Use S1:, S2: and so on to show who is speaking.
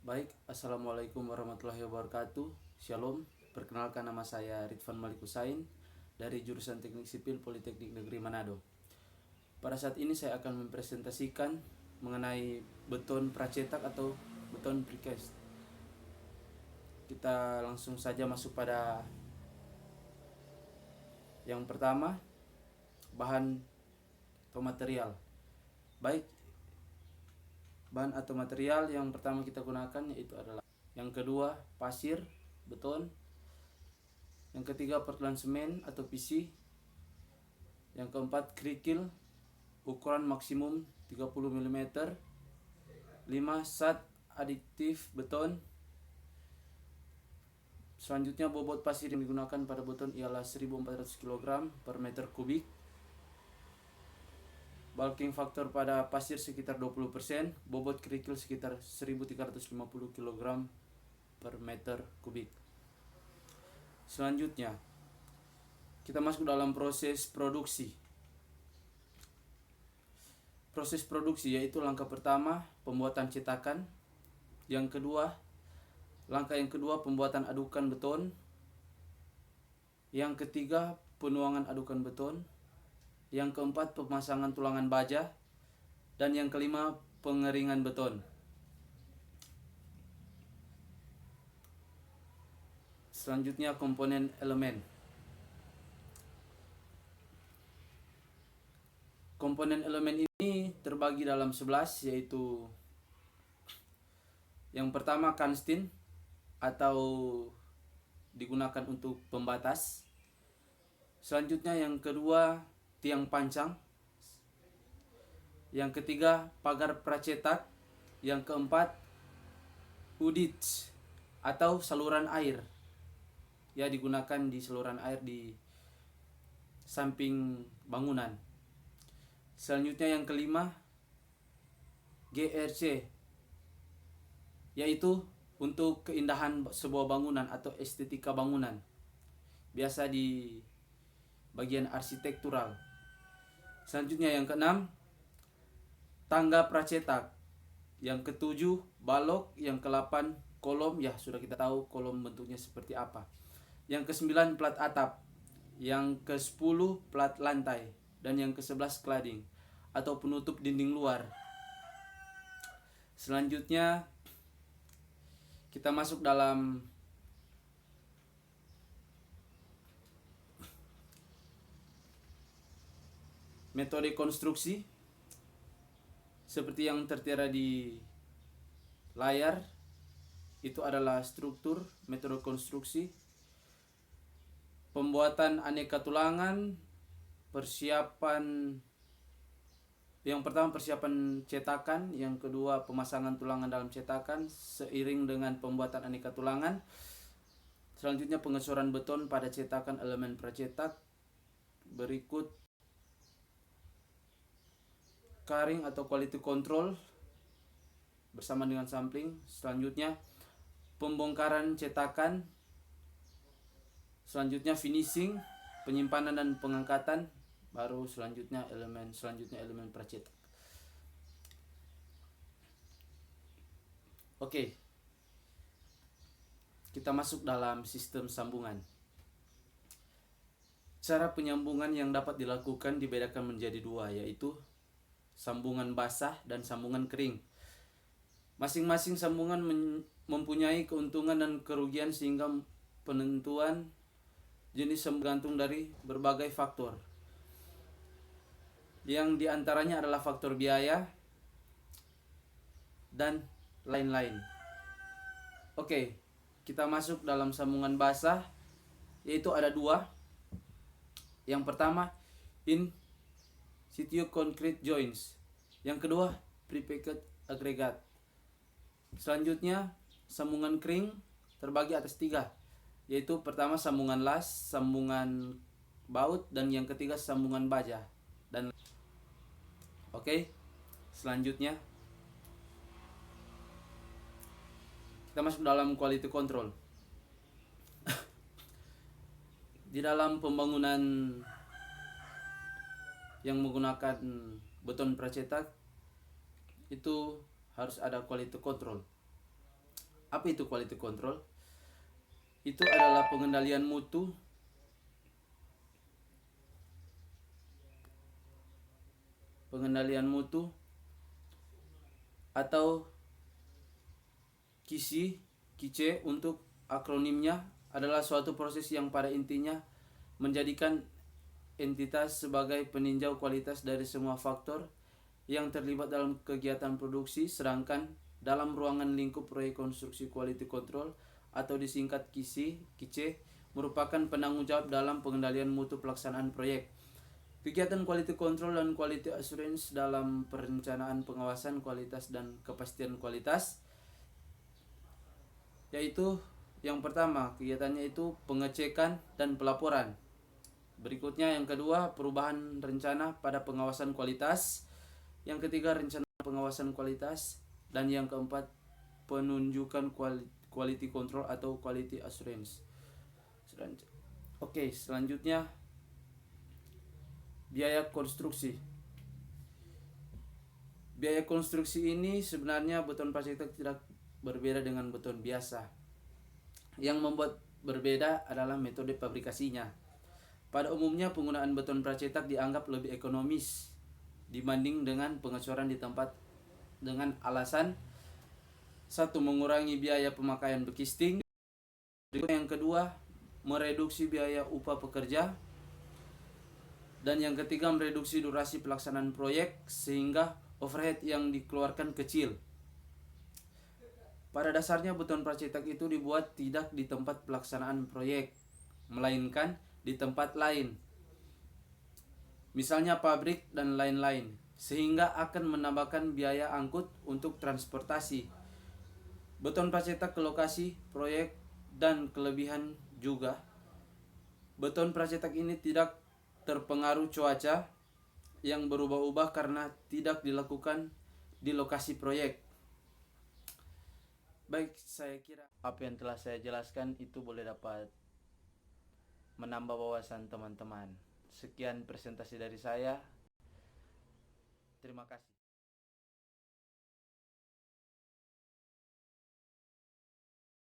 S1: Baik, Assalamualaikum warahmatullahi wabarakatuh. Shalom, perkenalkan nama saya Ridvan Malik Husain dari jurusan Teknik Sipil Politeknik Negeri Manado. Pada saat ini saya akan mempresentasikan mengenai beton pracetak atau beton precast. Kita langsung saja masuk pada yang pertama, bahan atau material. Baik, bahan atau material yang pertama kita gunakan yaitu adalah yang kedua pasir, beton. Yang ketiga Portland semen atau PC. Yang keempat kerikil ukuran maksimum 30 mm. 5 SAT adiktif beton. Selanjutnya bobot pasir yang digunakan pada beton ialah 1400 kg per meter kubik. Bulking factor pada pasir sekitar 20%, bobot kerikil sekitar 1350 kg per meter kubik. Selanjutnya, kita masuk dalam proses produksi. Proses produksi yaitu langkah pertama pembuatan cetakan, langkah yang kedua pembuatan adukan beton, yang ketiga penuangan adukan beton, yang keempat pemasangan tulangan baja, dan yang kelima pengeringan beton. Selanjutnya komponen elemen. Komponen elemen ini terbagi dalam 11, yaitu yang pertama kanstin atau digunakan untuk pembatas. Selanjutnya yang kedua tiang pancang. Yang ketiga pagar pracetak. Yang keempat udit atau saluran air. Ya, digunakan di saluran air di samping bangunan. Selanjutnya yang kelima GRC, yaitu untuk keindahan sebuah bangunan atau estetika bangunan, biasa di bagian arsitektural. Selanjutnya yang keenam tangga pracetak. Yang ketujuh balok. Yang ke-8 kolom. Ya, sudah kita tahu kolom bentuknya seperti apa. Yang ke-9 plat atap. Yang ke-10 plat lantai. Dan yang ke-11 cladding atau penutup dinding luar. Selanjutnya kita masuk dalam metode konstruksi. Seperti yang tertera di layar, itu adalah struktur metode konstruksi. Pembuatan aneka tulangan, yang pertama persiapan cetakan, yang kedua pemasangan tulangan dalam cetakan seiring dengan pembuatan aneka tulangan. Selanjutnya pengecoran beton pada cetakan elemen pracetak. Berikut curing atau quality control bersama dengan sampling. Selanjutnya pembongkaran cetakan. Selanjutnya finishing, penyimpanan dan pengangkatan. Baru selanjutnya elemen pracetak. Oke, kita masuk dalam sistem sambungan. Cara penyambungan yang dapat dilakukan dibedakan menjadi dua, yaitu sambungan basah dan sambungan kering. Masing-masing sambungan mempunyai keuntungan dan kerugian, sehingga penentuan jenis bergantung dari berbagai faktor, yang diantaranya adalah faktor biaya dan lain-lain. Oke, kita masuk dalam sambungan basah, yaitu ada dua. Yang pertama in situ concrete joints. Yang kedua prepacked aggregate. Selanjutnya sambungan kering terbagi atas tiga, yaitu pertama sambungan las, sambungan baut, dan yang ketiga sambungan baja. Dan oke, selanjutnya kita masuk dalam quality control. Di dalam pembangunan yang menggunakan beton pracetak itu harus ada quality control. Apa itu quality control? Itu adalah pengendalian mutu atau KICE untuk akronimnya, adalah suatu proses yang pada intinya menjadikan entitas sebagai peninjau kualitas dari semua faktor yang terlibat dalam kegiatan produksi, sedangkan dalam ruangan lingkup proyek konstruksi quality control atau disingkat KICE merupakan penanggung jawab dalam pengendalian mutu pelaksanaan proyek. Kegiatan quality control dan quality assurance dalam perencanaan pengawasan kualitas dan kepastian kualitas, yaitu yang pertama kegiatannya itu pengecekan dan pelaporan. Berikutnya yang kedua perubahan rencana pada pengawasan kualitas. Yang ketiga rencana pengawasan kualitas. Dan yang keempat penunjukan quality control atau quality assurance. Oke, selanjutnya biaya konstruksi. Biaya konstruksi ini sebenarnya beton pracetak tidak berbeda dengan beton biasa. Yang membuat berbeda adalah metode pabrikasinya. Pada umumnya penggunaan beton pracetak dianggap lebih ekonomis dibanding dengan pengecoran di tempat dengan alasan satu, mengurangi biaya pemakaian bekisting. Yang kedua, mereduksi biaya upah pekerja. Dan yang ketiga, mereduksi durasi pelaksanaan proyek sehingga overhead yang dikeluarkan kecil. Pada dasarnya beton pracetak itu dibuat tidak di tempat pelaksanaan proyek, melainkan di tempat lain, misalnya pabrik dan lain-lain, sehingga akan menambahkan biaya angkut untuk transportasi beton pracetak ke lokasi proyek. Dan kelebihan juga, beton pracetak ini tidak terpengaruh cuaca yang berubah-ubah karena tidak dilakukan di lokasi proyek. Baik, saya kira apa yang telah saya jelaskan itu boleh dapat menambah wawasan teman-teman. Sekian presentasi dari saya. Terima kasih.